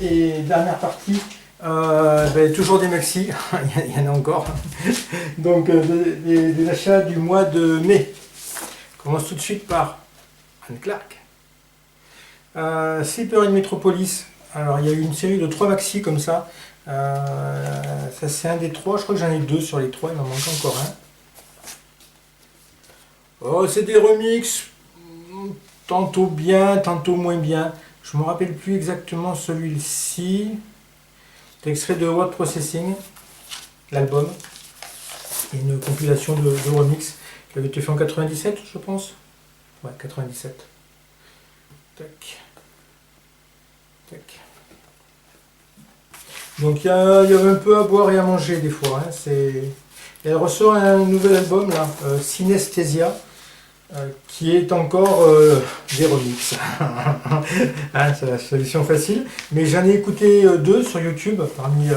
Et dernière partie, toujours des maxi, il y en a encore. Donc des achats du mois de mai. On commence tout de suite par Anne Clark. Slipper in Metropolis. Alors il y a eu une série de 3 maxi comme ça. Ça c'est un des 3, je crois que j'en ai 2 sur les 3, il m'en manque encore un. Oh, c'est des remixes, tantôt bien, tantôt moins bien. Je ne me rappelle plus exactement celui-ci. C'est extrait de Word Processing, l'album. Une compilation de remix qui avait été fait en 97, je pense. Ouais, 97. Tac. Tac. Donc il y avait un peu à boire et à manger des fois. Hein. Et elle ressort un nouvel album, là, Synesthesia, qui est encore des remixes. Hein, c'est la solution facile. Mais j'en ai écouté 2 sur YouTube parmi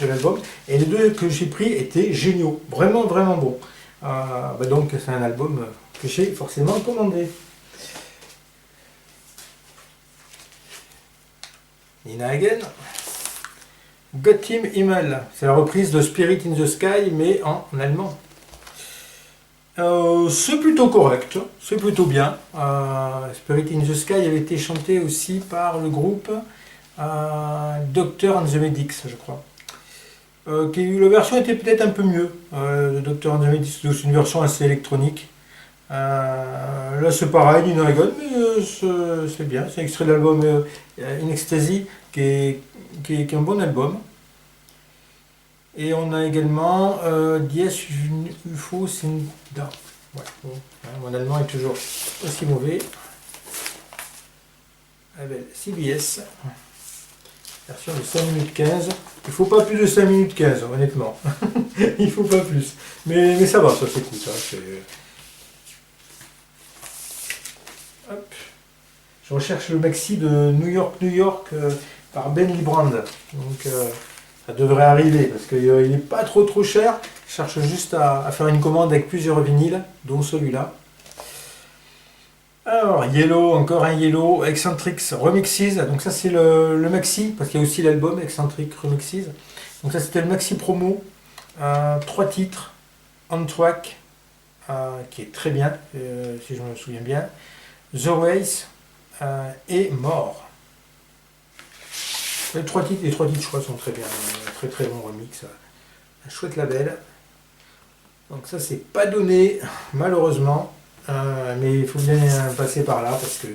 l'album. Et les 2 que j'ai pris étaient géniaux. Vraiment, vraiment bons. Donc c'est un album que j'ai forcément commandé. Nina Hagen. Gott im Himmel, c'est la reprise de Spirit in the Sky, mais en allemand. C'est plutôt correct, c'est plutôt bien. Spirit in the Sky avait été chanté aussi par le groupe Doctor and the Medics, je crois. La version était peut-être un peu mieux, de Doctor and the Medics, c'est une version assez électronique. Là c'est pareil, Nina Hagen, mais c'est bien, c'est extrait de l'album In Ecstasy, qui est un bon album. Et on a également Dies UFO Sinda. Ouais, bon, hein, mon allemand est toujours aussi mauvais. Avec CBS, version de 5 minutes 15. Il ne faut pas plus de 5 minutes 15, honnêtement. Il ne faut pas plus. Mais ça va, ça s'écoute. Hein, hop. Je recherche le maxi de New York par Ben Librand. Donc ça devrait arriver parce qu'il n'est pas trop cher. Je cherche juste à faire une commande avec plusieurs vinyles, dont celui-là. Alors, Yellow, encore un Yellow, Eccentrics Remixes. Donc ça c'est le maxi, parce qu'il y a aussi l'album Eccentric Remixes. Donc ça c'était le maxi promo. 3 titres, On Track, qui est très bien, si je me souviens bien. The Race et More. Les 3 titres, je crois, sont très bien. Très bon remix. Un chouette label. Donc ça, c'est pas donné, malheureusement. Mais il faut bien passer par là, parce que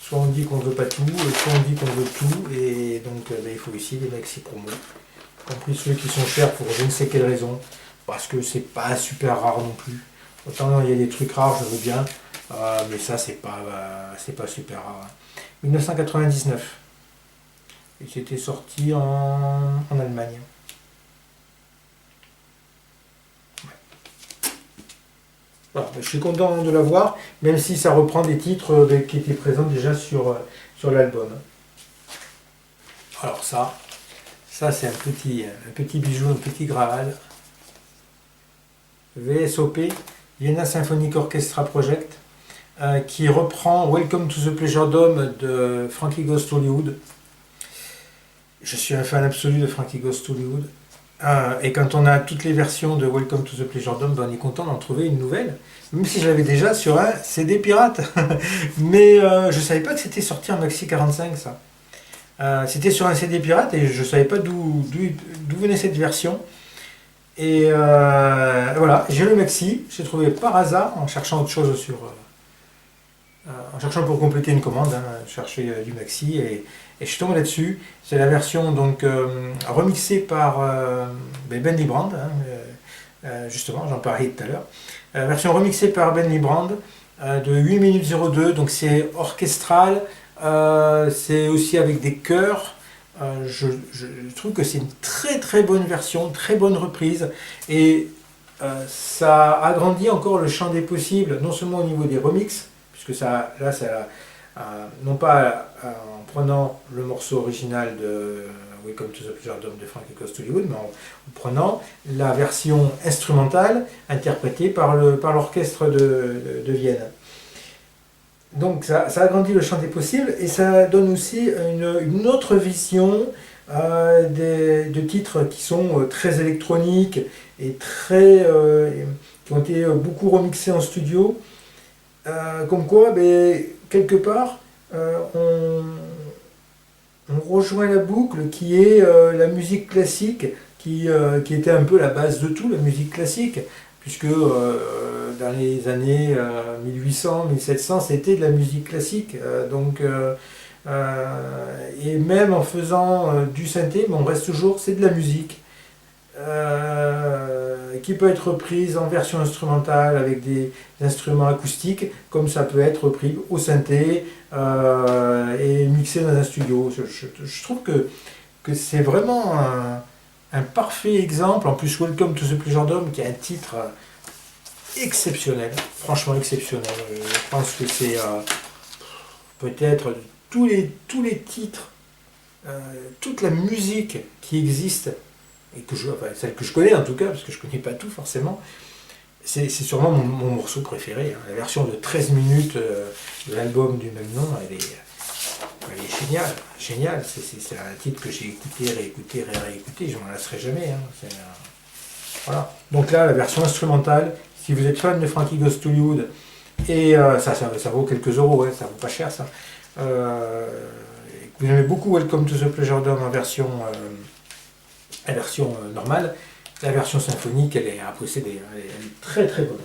soit on dit qu'on ne veut pas tout, soit on dit qu'on veut tout. Et donc, il faut ici les maxi promos. Y compris ceux qui sont chers pour je ne sais quelle raison. Parce que c'est pas super rare non plus. Autant il y a des trucs rares, je veux bien. Mais ça, c'est pas super rare. 1999. Et c'était sorti en Allemagne. Ouais. Voilà, je suis content de l'avoir, même si ça reprend des titres qui étaient présents déjà sur l'album. Alors ça c'est un petit bijou, un petit Graal. VSOP, Vienna Symphonic Orchestra Project, qui reprend Welcome to the Pleasure Dome de Frankie Goes to Hollywood. Je suis un fan absolu de Frankie Goes to Hollywood. Et quand on a toutes les versions de Welcome to the Pleasure Dome, on est content d'en trouver une nouvelle. Même si je l'avais déjà sur un CD pirate. Mais je ne savais pas que c'était sorti en maxi 45 ça. C'était sur un CD pirate et je ne savais pas d'où venait cette version. Et voilà, j'ai le maxi. J'ai trouvé par hasard en cherchant autre chose en cherchant pour compléter une commande, hein, chercher du maxi et je suis tombé là-dessus. C'est la version donc remixée par Ben Librand, hein, justement, j'en parlais tout à l'heure. La version remixée par Ben Librand de 8 minutes 02, donc c'est orchestral, c'est aussi avec des chœurs. Je trouve que c'est une très bonne version, très bonne reprise et ça agrandit encore le champ des possibles, non seulement au niveau des remixes, puisque ça, non pas en prenant le morceau original de Welcome to the Pleasure Dome de Frankie Goes to Hollywood, mais en prenant la version instrumentale interprétée par l'orchestre de Vienne. Donc ça agrandit le champ des possibles et ça donne aussi une autre vision de titres qui sont très électroniques et qui ont été beaucoup remixés en studio. Comme quoi, ben, quelque part, on rejoint la boucle qui est la musique classique, qui était un peu la base de tout, la musique classique, puisque dans les années 1800-1700, c'était de la musique classique. Et même en faisant du synthé, mais on reste toujours, c'est de la musique. Qui peut être reprise en version instrumentale avec des instruments acoustiques, comme ça peut être repris au synthé et mixé dans un studio. Je trouve que c'est vraiment un parfait exemple. En plus, Welcome to the Pleasure Dome, qui est un titre exceptionnel, franchement exceptionnel. Je pense que c'est peut-être tous les titres, toute la musique qui existe et celle que je connais en tout cas, parce que je ne connais pas tout forcément, c'est sûrement mon morceau préféré. Hein. La version de 13 minutes de l'album du même nom, elle est géniale. Géniale. C'est un titre que j'ai écouté, réécouté, je ne m'en lasserai jamais. Hein. Voilà. Donc là, la version instrumentale, si vous êtes fan de Frankie Goes to Hollywood, et ça vaut quelques euros, ouais, ça vaut pas cher ça. Vous aimez beaucoup Welcome to the Pleasure Dome en version normale, la version symphonique, elle est à posséder, elle est très très bonne.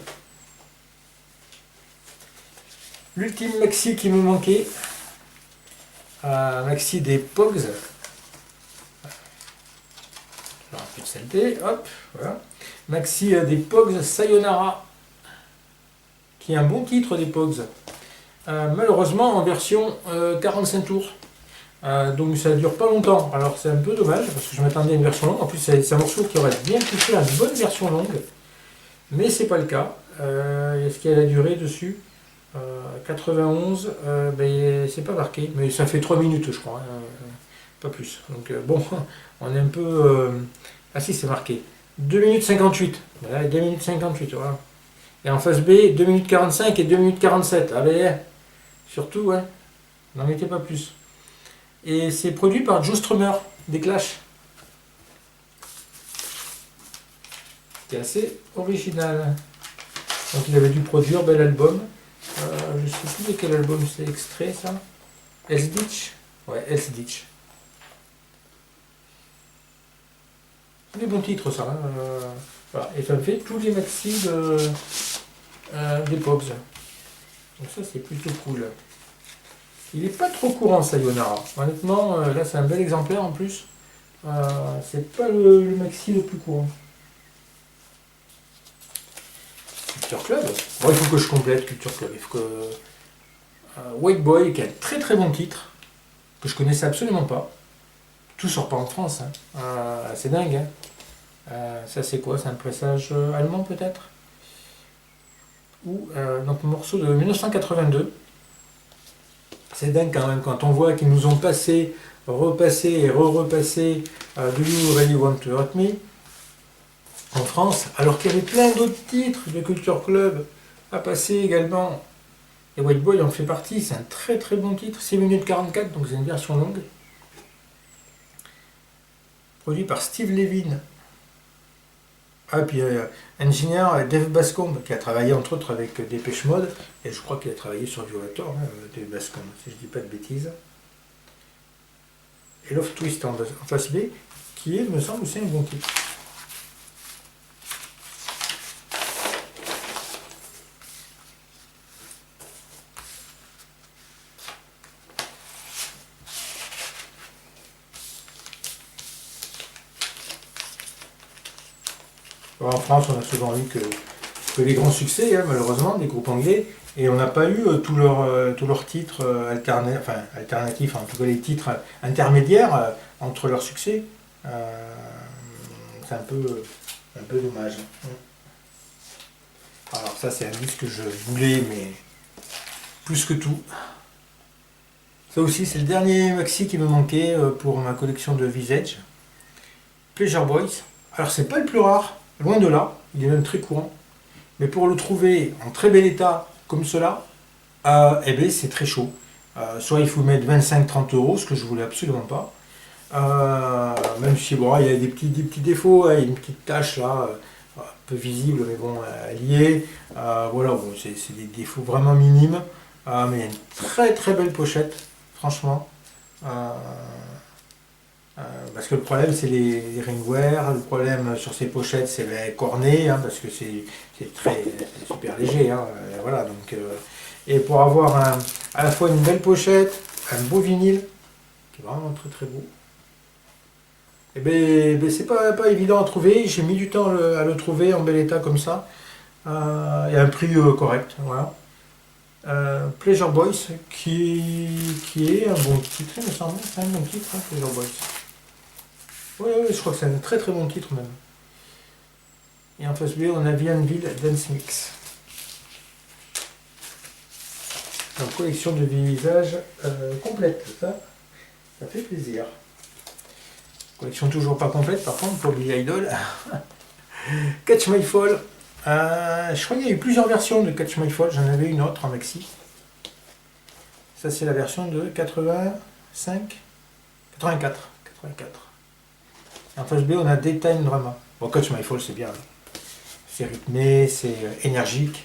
L'ultime maxi qui me manquait, maxi des Pogs. Un peu de saleté, hop, voilà. Maxi des Pogs Sayonara, qui est un bon titre des Pogs. Malheureusement en version 45 tours. Donc ça ne dure pas longtemps, alors c'est un peu dommage parce que je m'attendais à une version longue. En plus, c'est un morceau qui aurait bien touché à une bonne version longue, mais c'est pas le cas. Est-ce qu'il y a la durée dessus 91, ben, c'est pas marqué, mais ça fait 3 minutes, je crois, hein, pas plus. Donc bon, on est un peu. Ah si, c'est marqué 2 minutes 58, voilà, 2 minutes 58, voilà. Et en face B, 2 minutes 45 et 2 minutes 47. Ah ben, surtout, ouais, n'en mettez pas plus. Et c'est produit par Joe Strummer, des Clash. C'est assez original. Donc il avait dû produire bel album. Je ne sais plus de quel album c'est extrait ça. Hell's Ditch. Ouais, Hell's Ditch. C'est des bons titres ça. Hein. Voilà. Et ça me fait tous les maxis des Pogs. Donc ça c'est plutôt cool. Il n'est pas trop courant Sayonara. Honnêtement, là c'est un bel exemplaire en plus. C'est pas le maxi le plus courant. Culture Club. Bon, il faut que je complète Culture Club. Il faut que White Boy, qui a un très très bon titre, que je connaissais absolument pas. Tout sort pas en France. Hein. C'est dingue. Hein. Ça c'est quoi? C'est un pressage allemand peut-être? Ou donc un morceau de 1982. C'est dingue quand même quand on voit qu'ils nous ont passé, repassé et re-repassé Do You Really Want to Hurt Me en France, alors qu'il y avait plein d'autres titres de Culture Club à passer également. Et White Boy en fait partie, c'est un très très bon titre, 6 minutes 44, donc c'est une version longue. Produit par Steve Levine. Ah, puis ingénieur Dave Bascombe, qui a travaillé entre autres avec Depeche Mode, et je crois qu'il a travaillé sur Violator, hein, Dave Bascombe, si je ne dis pas de bêtises. Et Love Twist en face B, qui est, me semble, aussi un bon titre. En France, on a souvent eu que les grands succès, hein, malheureusement, des groupes anglais, et on n'a pas eu tous leurs titres alternatifs, en tout cas les titres intermédiaires entre leurs succès. C'est un peu dommage. Alors ça, c'est un disque que je voulais, mais plus que tout. Ça aussi, c'est le dernier maxi qui me manquait pour ma collection de Visage. Pleasure Boys. Alors c'est pas le plus rare. Loin de là, il est même très courant. Mais pour le trouver en très bel état comme cela, Eh bien, c'est très chaud. Soit il faut mettre 25-30 euros, ce que je voulais absolument pas. Même si bon, il y a des petits défauts, hein, il y a une petite tache là, un peu visible, mais bon, liée. Voilà, bon, c'est des défauts vraiment minimes. Mais il y a une très très belle pochette, franchement. Euh, euh, Parce que le problème, c'est les ringwear. Le problème sur ces pochettes, c'est les cornets, hein, parce que c'est super léger. Hein, voilà, donc, et pour avoir à la fois une belle pochette, un beau vinyle, qui est vraiment très très beau. Et ben, c'est pas évident à trouver. J'ai mis du temps à le trouver en bel état comme ça. Et à un prix correct. Voilà. Pleasure Boys, qui est un bon titre, il me semble. C'est un bon titre, hein, Pleasure Boys. Oui, oui, je crois que c'est un très très bon titre même. Et en face B, on a Vianville Dance Mix. Donc collection de visages complète, ça fait plaisir. Collection toujours pas complète par contre pour Billy Idol. Catch My Fall. Je crois qu'il y a eu plusieurs versions de Catch My Fall, j'en avais une autre en maxi. Ça c'est la version de 85 84. 84. Et en face B, on a Daytime Drama. Bon, Catch My Fall, c'est bien. C'est rythmé, c'est énergique.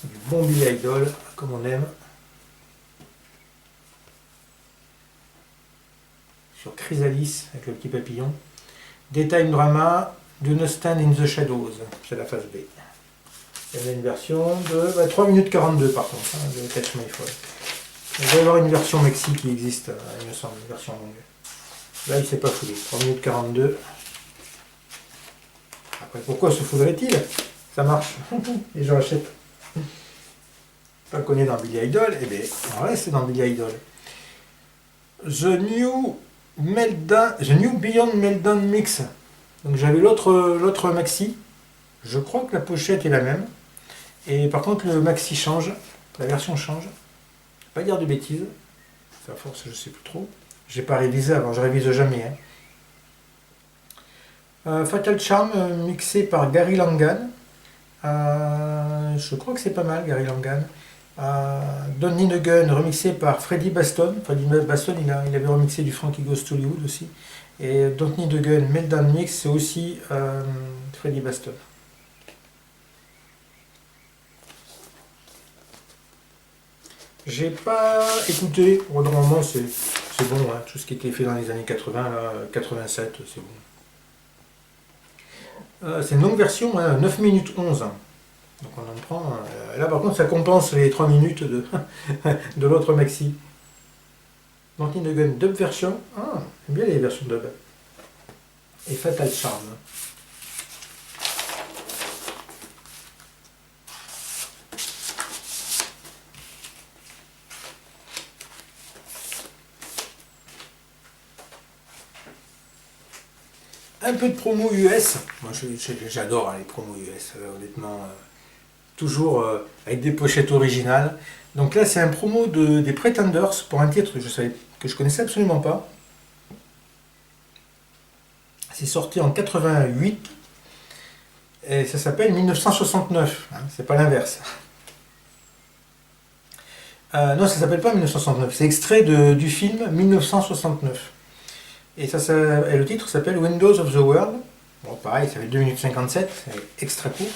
Du bon Billy Idol, comme on aime. Sur Chrysalis, avec le petit papillon. Daytime Drama, Do Not Stand in the Shadows. C'est la phase B. Il y a une version de 3 minutes 42 par contre, hein, de Catch My Fall. Il va y avoir une version maxi qui existe, il me semble, une version longue. Là, il ne s'est pas foulé. 3 minutes 42. Après, pourquoi se faudrait-il? Ça marche. Les gens achètent. Pas qu'on est dans Billy Idol, eh bien, on reste dans Billy Idol. The New Beyond Meltdown Mix. Donc j'avais l'autre maxi. Je crois que la pochette est la même. Et par contre, le maxi change. La version change. Pas dire de bêtises. À force, je sais plus trop. J'ai pas révisé avant, je révise jamais. Hein. Fatal Charm mixé par Gary Langan. Je crois que c'est pas mal, Gary Langan. Don't Need a Gun remixé par Freddie Baston. Freddie Baston, il avait remixé du Frankie Goes to Hollywood aussi. Et Don't Need a Gun Meltdown Mix, c'est aussi Freddie Baston. J'ai pas écouté. Bon, normalement, c'est bon. Hein. Tout ce qui était fait dans les années 80, là, 87, c'est bon. C'est une longue version, hein, 9 minutes 11. Donc on en prend. Là, par contre, ça compense les 3 minutes de, de l'autre maxi. Don't Need a Gun dub version. Ah, j'aime bien les versions dub. Et Fatal Charm. Un peu de promo US. Moi, j'adore hein, les promos US, honnêtement. Toujours avec des pochettes originales. Donc là, c'est un promo des Pretenders pour un titre que je connaissais absolument pas. C'est sorti en 88 et ça s'appelle 1969. Hein, c'est pas l'inverse. Non, ça s'appelle pas 1969. C'est extrait du film 1969. Et le titre s'appelle Windows of the World. Bon, pareil, ça fait 2 minutes 57, c'est extra court.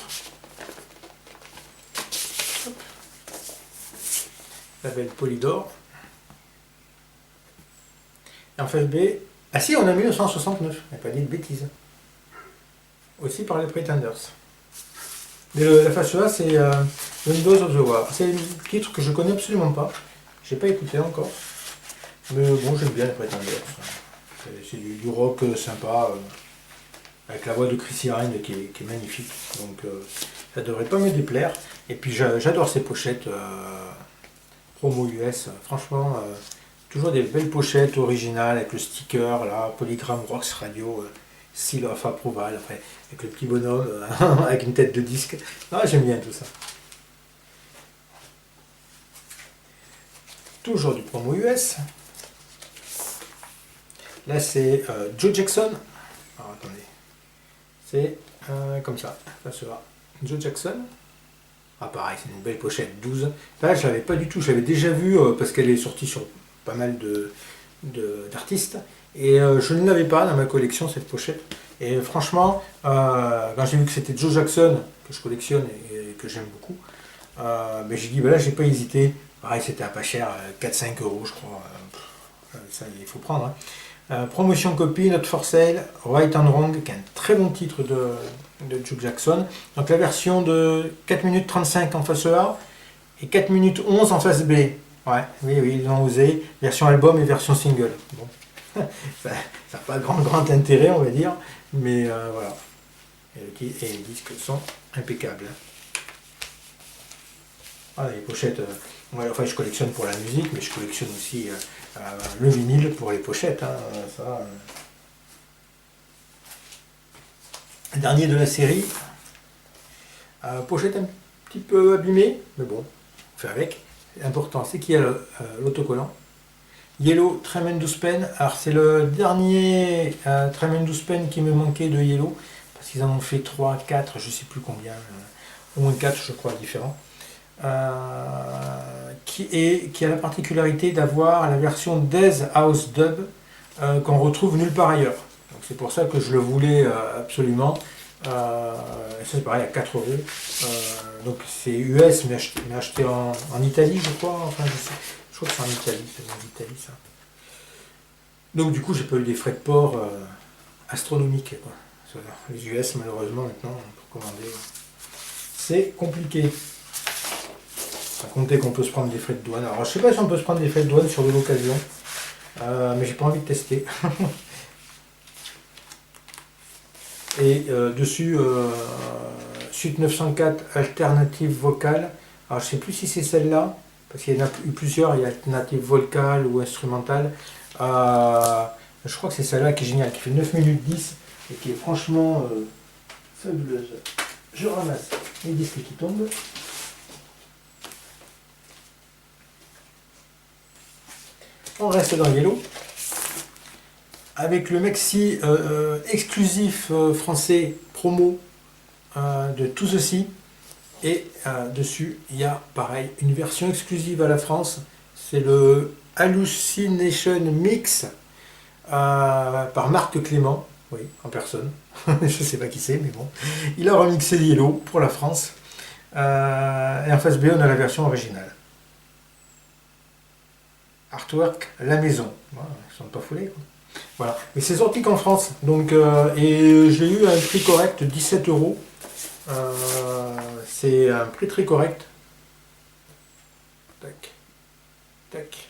Ça s'appelle Polydor. Et en face B, ah si, on a 1969, on n'a pas dit de bêtises. Aussi par les Pretenders. Mais la face A, c'est Windows of the World. C'est un titre que je connais absolument pas. J'ai pas écouté encore. Mais bon, j'aime bien les Pretenders. C'est du rock sympa, avec la voix de Chrissy Hynde qui est magnifique. Donc ça devrait pas me déplaire. Et puis j'adore ces pochettes promo US. Franchement, toujours des belles pochettes originales avec le sticker, là, Polygram Rocks Radio, Seal of Approval, après, avec le petit bonhomme, avec une tête de disque. Ah, j'aime bien tout ça. Toujours du promo US. Là, c'est Joe Jackson. Alors, attendez. C'est comme ça. Ça sera Joe Jackson. Ah pareil, c'est une belle pochette 12. Là je l'avais pas du tout, je l'avais déjà vu parce qu'elle est sortie sur pas mal d'artistes. Et je ne l'avais pas dans ma collection cette pochette. Et franchement, quand j'ai vu que c'était Joe Jackson, que je collectionne et que j'aime beaucoup, ben j'ai dit, ben là j'ai pas hésité. Pareil, c'était à pas cher, 4-5 euros je crois. Ça il faut prendre, hein. Promotion copie, not for sale, Right and Wrong, qui est un très bon titre de Joe Jackson. Donc la version de 4 minutes 35 en face A et 4 minutes 11 en face B. Ouais, oui, oui, ils ont osé. Version album et version single. Bon. Ça n'a pas grand intérêt, on va dire, mais voilà. Et les disques sont impeccables. Voilà, les pochettes, ouais, enfin je collectionne pour la musique, mais je collectionne aussi le vinyle pour les pochettes. Hein, ça, Dernier de la série. Pochette un petit peu abîmée, mais bon, on fait avec. L'important, c'est qu'il y a l'autocollant. Yellow Tremendous Pen. Alors c'est le dernier Tremendous Pen qui me manquait de Yellow, parce qu'ils en ont fait 3, 4, je sais plus combien, au moins 4 je crois différents. Qui a la particularité d'avoir la version Death House Dub qu'on retrouve nulle part ailleurs. Donc c'est pour ça que je le voulais absolument. Ça c'est pareil à 4 euros. Donc c'est US mais acheté en Italie je crois. Enfin je crois que c'est en Italie, c'est en Italie ça. Donc du coup j'ai pas eu des frais de port astronomiques, quoi. Les US malheureusement maintenant pour commander c'est compliqué. À compter qu'on peut se prendre des frais de douane. Alors je sais pas si on peut se prendre des frais de douane sur de l'occasion, mais j'ai pas envie de tester. Et dessus, Suite 904 alternative vocale. Alors je sais plus si c'est celle-là, parce qu'il y en a eu plusieurs, il y a alternative vocale ou instrumentale. Je crois que c'est celle-là qui est géniale, qui fait 9 minutes 10 et qui est franchement fabuleuse. Je ramasse les disques qui tombent. On reste dans le Yellow avec le maxi exclusif français promo de tout ceci. Et dessus, il y a pareil une version exclusive à la France. C'est le Hallucination Mix par Marc Clément. Oui, en personne. Je ne sais pas qui c'est, mais bon. Il a remixé Yellow pour la France. Et en face B, on a la version originale. Artwork, la maison. Voilà, ils sont pas foulés, quoi. Voilà. Mais c'est sorti qu'en France. Donc, et j'ai eu un prix correct, 17 euros. C'est un prix très correct. Tac. Tac.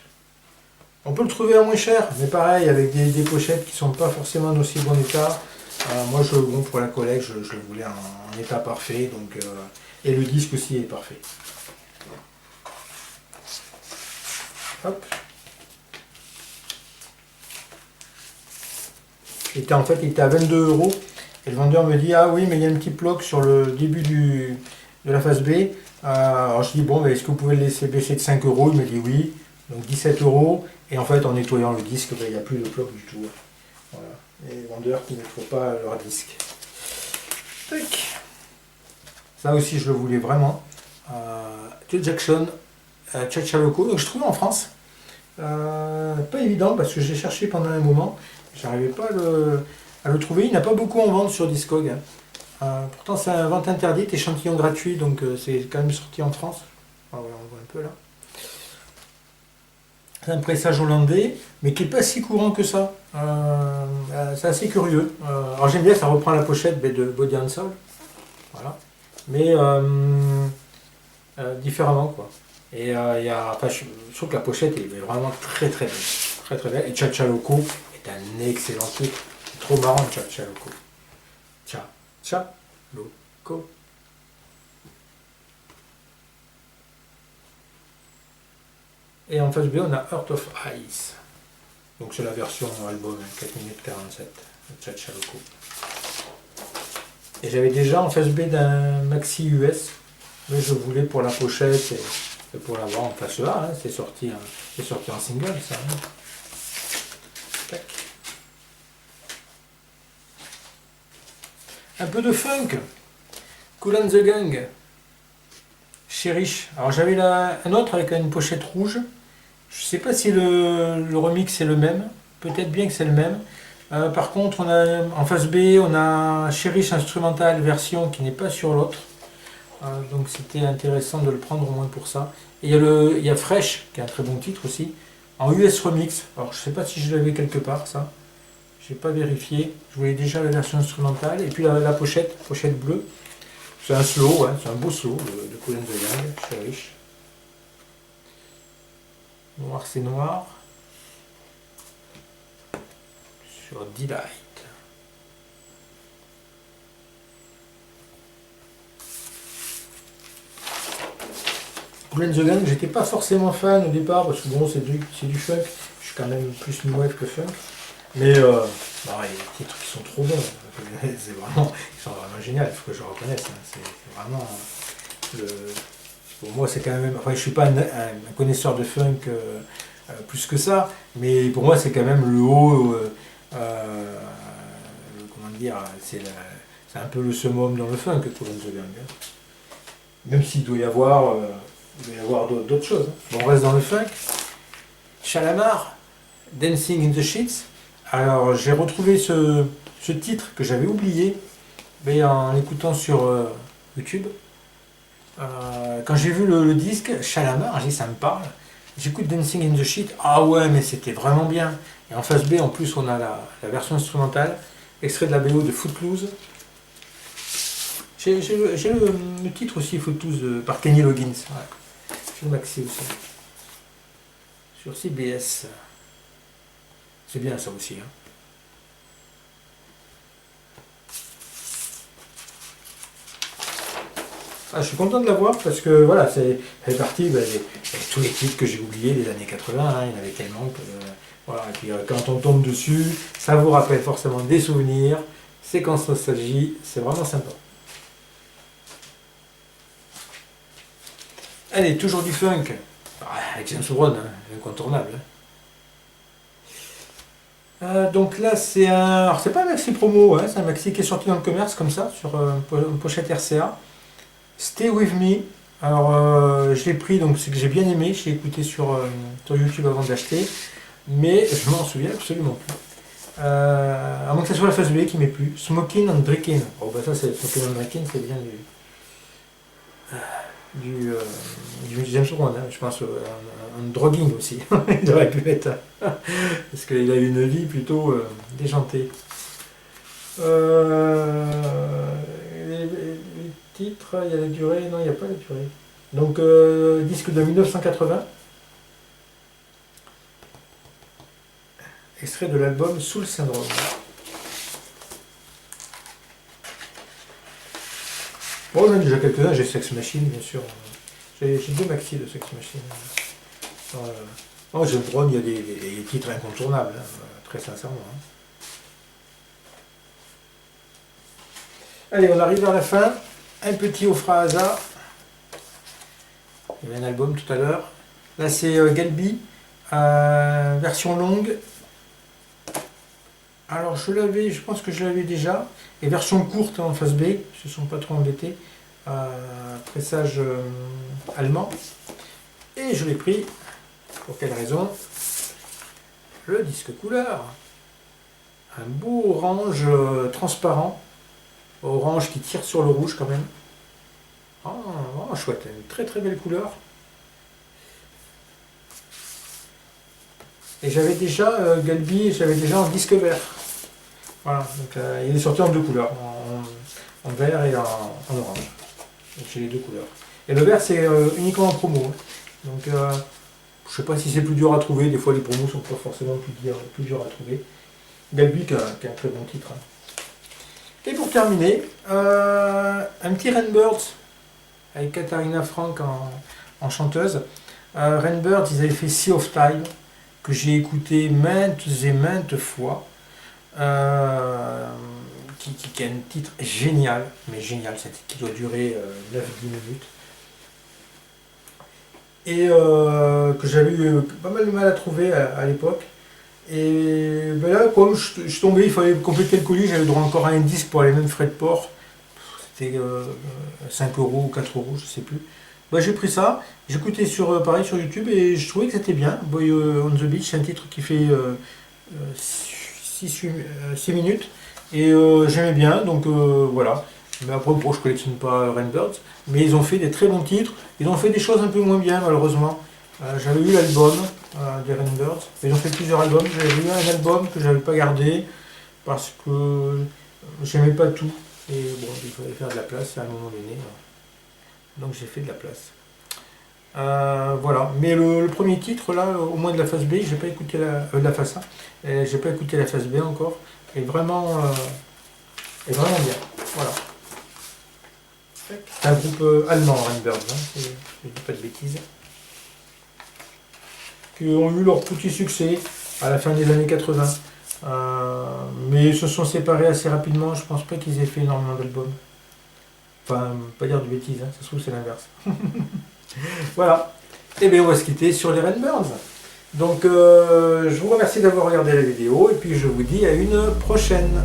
On peut le trouver à moins cher, mais pareil, avec des pochettes qui sont pas forcément en aussi bon état. Moi, bon, pour la collecte, je le voulais en état parfait. Donc, et le disque aussi est parfait. Hop. En fait, il était à 22 euros. Et le vendeur me dit, ah oui, mais il y a un petit bloc sur le début de la phase B. Alors je dis, bon, ben, est-ce que vous pouvez le laisser baisser de 5 euros? Il me dit oui. Donc 17 euros. Et en fait, en nettoyant le disque, ben, il n'y a plus de bloc du tout. Voilà. Et les vendeurs qui ne trouvent pas leur disque. Tac. Ça aussi, je le voulais vraiment. Joe Jackson, Chachaloco. Donc je trouvais en France. Pas évident parce que j'ai cherché pendant un moment. J'arrivais pas à le trouver. Il n'a pas beaucoup en vente sur Discog. Pourtant, c'est une vente interdite, échantillon gratuit, donc c'est quand même sorti en France. Voilà, on voit un peu là. C'est un pressage hollandais, mais qui n'est pas si courant que ça. C'est assez curieux. Alors j'aime bien, ça reprend la pochette de Body and Soul. Voilà. Mais différemment, quoi. Et enfin, je trouve que la pochette est vraiment très très belle. Très très belle. Et Chachaloco est un excellent titre. C'est trop marrant, Chachaloco. Chachaloco. Et en face B, on a Heart of Ice. Donc c'est la version album, 4 minutes 47, de Chachaloco. Et j'avais déjà en face B d'un maxi US, mais je voulais pour la pochette et pour l'avoir en face A, hein. C'est sorti en single, ça. Hein. Tac. Un peu de funk. Kool and the Gang. Cherish. Alors j'avais un autre avec une pochette rouge. Je sais pas si le remix est le même. Peut-être bien que c'est le même. Par contre, on a en face B, on a Cherish instrumental version qui n'est pas sur l'autre. Donc c'était intéressant de le prendre au moins pour ça. Et il y a Fresh, qui est un très bon titre aussi, en US Remix. Alors je sais pas si je l'avais quelque part ça. J'ai pas vérifié. Je voulais déjà la version instrumentale. Et puis la pochette bleue. C'est un slow, c'est un beau slow de Cool and the Gang, Cherish. Noir c'est noir. Sur Delight. Cool and the Gang, j'étais pas forcément fan au départ parce que bon, c'est du funk. Je suis quand même plus new wave que funk. Mais il y a des titres qui sont trop bons. Ils sont vraiment géniaux, il faut que je le reconnaisse. C'est vraiment. Pour moi, c'est quand même. Enfin, je suis pas un connaisseur de funk plus que ça, mais pour moi, c'est quand même le haut. Comment dire, c'est un peu le summum dans le funk, Cool and the Gang. Même s'il doit y avoir, d'autres choses. Bon, on reste dans le funk. Shalamar, Dancing in the Sheets. Alors, j'ai retrouvé ce titre que j'avais oublié, mais en l'écoutant sur YouTube. Quand j'ai vu le disque, Shalamar, j'ai dit ça me parle. J'écoute Dancing in the Sheet, ah ouais, mais c'était vraiment bien. Et en face B, en plus, on a la version instrumentale, extrait de la BO de Footloose. J'ai le titre aussi, Footloose, par Kenny Loggins. Ouais. J'ai le maxi aussi. Sur CBS. C'est bien ça aussi. Hein. Je suis content de l'avoir parce que voilà, ça fait partie tous les titres que j'ai oubliés des années 80, hein, il y en avait tellement que voilà, et puis quand on tombe dessus, ça vous rappelle forcément des souvenirs, séquence nostalgie, c'est vraiment sympa. Allez, toujours du funk, avec James Brown, hein, incontournable. Donc là c'est alors c'est pas un maxi promo, hein, c'est un maxi qui est sorti dans le commerce comme ça, sur une pochette RCA. Stay With Me, alors je l'ai pris, donc c'est que j'ai bien aimé, je l'ai écouté sur YouTube avant de l'acheter, mais je m'en souviens absolument plus. À moins que ce soit la phase B qui m'est plu. Smoking and Drinking, oh bah ça c'est Smoking and Drinking, c'est bien du James Brown, hein, je pense un droguing aussi, il aurait pu être, parce qu'il a eu une vie plutôt déjantée. Titre, il y a la durée, non, il n'y a pas la durée. Donc, disque de 1980. Extrait de l'album Soul Syndrome. Bon, j'en ai déjà quelques-uns, j'ai Sex Machine, bien sûr. J'ai 2 maxi de Sex Machine. James Brown, il y a des titres incontournables, hein, très sincèrement. Hein. Allez, on arrive vers la fin. Un petit Ofra Haza. Il y avait un album tout à l'heure. Là, c'est Galbi, version longue. Alors, je pense que je l'avais déjà. Et version courte en face B, ils ne se sont pas trop embêtés. Pressage allemand. Et je l'ai pris. Pour quelle raison? Le disque couleur. Un beau orange transparent. Orange qui tire sur le rouge quand même. Oh, chouette, une très très belle couleur. Et j'avais déjà Galbi, j'avais déjà en disque vert. Voilà, donc il est sorti en 2 couleurs, en vert et en orange. Donc j'ai les 2 couleurs. Et le vert c'est uniquement en promo. Donc je ne sais pas si c'est plus dur à trouver, des fois les promos sont pas forcément plus durs à trouver. Galbi qui a un très bon titre. Hein. Et pour terminer, un petit Rainbirds avec Katharina Frank en chanteuse. Rainbirds, ils avaient fait Sea of Time, que j'ai écouté maintes et maintes fois, qui a un titre génial, mais génial, qui doit durer 9-10 minutes. Et que j'avais eu pas mal de mal à trouver à l'époque. Et ben là, comme je tombais, il fallait compléter le colis, j'avais droit encore à un disque pour les mêmes frais de port. C'était 5 € ou 4 €, je sais plus. Bah, j'ai pris ça, j'écoutais pareil sur YouTube et je trouvais que c'était bien. Boy on the Beach, c'est un titre qui fait 6 minutes et j'aimais bien, donc voilà. Mais après, bon, je collectionne pas Rainbirds, mais ils ont fait des très bons titres. Ils ont fait des choses un peu moins bien, malheureusement. J'avais eu l'album des Rainbirds. Ils ont fait plusieurs albums. J'avais eu un album que j'avais pas gardé parce que j'aimais pas tout. Et bon, il fallait faire de la place à un moment donné. Donc j'ai fait de la place. Voilà. Mais le premier titre, là, au moins de la phase B, j'ai pas écouté de la phase A. J'ai pas écouté la phase B encore. Est vraiment bien. Voilà. C'est un groupe allemand, Rainbirds, hein, si je dis pas de bêtises. Qui ont eu leur petit succès à la fin des années 80. Mais ils se sont séparés assez rapidement. Je pense pas qu'ils aient fait énormément d'albums. Enfin, pas dire de bêtises, hein, ça se trouve c'est l'inverse. Voilà. Et bien on va se quitter sur les Rainbirds. Donc je vous remercie d'avoir regardé la vidéo et puis je vous dis à une prochaine.